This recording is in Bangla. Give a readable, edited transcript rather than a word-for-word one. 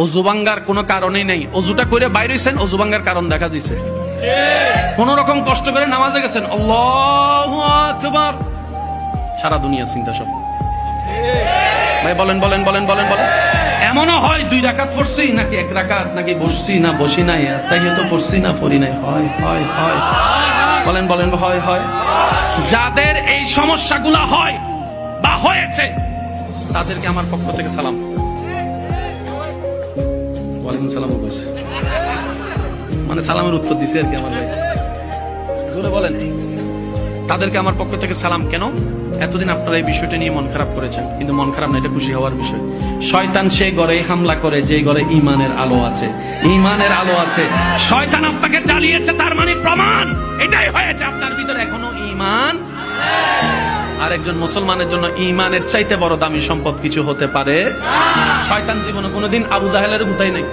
অজু ভাঙ্গার কোনো কারণই নেই। অজুটা করে বাইরে হইছেন, অজু ভাঙ্গার কারণ দেখা দিছে। কোন রকম কষ্ট করে নামাজে গেছেন, আল্লাহু আকবার, সারা দুনিয়া চিন্তা সব। ভাই বলেন বলেন বলেন বলেন বলেন। এমনও হয় 2 রাকাত পড়ছি নাকি 1 রাকাত, নাকি বসছি না বসি নাই, তাহিয়াতুল পড়ছি না পড়ি নাই, হয় হয় হয়, বলেন বলেন, হয় হয়। যাদের এই সমস্যাগুলো হয় বা হয়েছে তাদেরকে আমার পক্ষ থেকে সালাম। ওয়ালাইকুম সালাম বলছে, মানে সালামের উত্তর দিছে আর কি আমার ভাই, জোরে বলেন। তাদেরকে আমার পক্ষ থেকে সালাম। কেন? এতদিন আপনারা এই বিষয়টা নিয়ে মন খারাপ করেছেন, কিন্তু মন খারাপ না, এটা খুশি হওয়ার বিষয়। শয়তান সেই ঘরে হামলা করে যে ঘরে ঈমানের আলো আছে, ঈমানের আলো আছে। শয়তান আপনাকে জ্বালিয়েছে, তার মানে প্রমাণ এটাই হয়েছে আপনার ভিতরে এখনো ঈমান। আর একজন মুসলমানের জন্য ঈমানের চাইতে বড় দামি সম্পদ কিছু হতে পারে। শয়তান জীবনে কোনোদিন আবু জাহেলের ভুতাই নাই।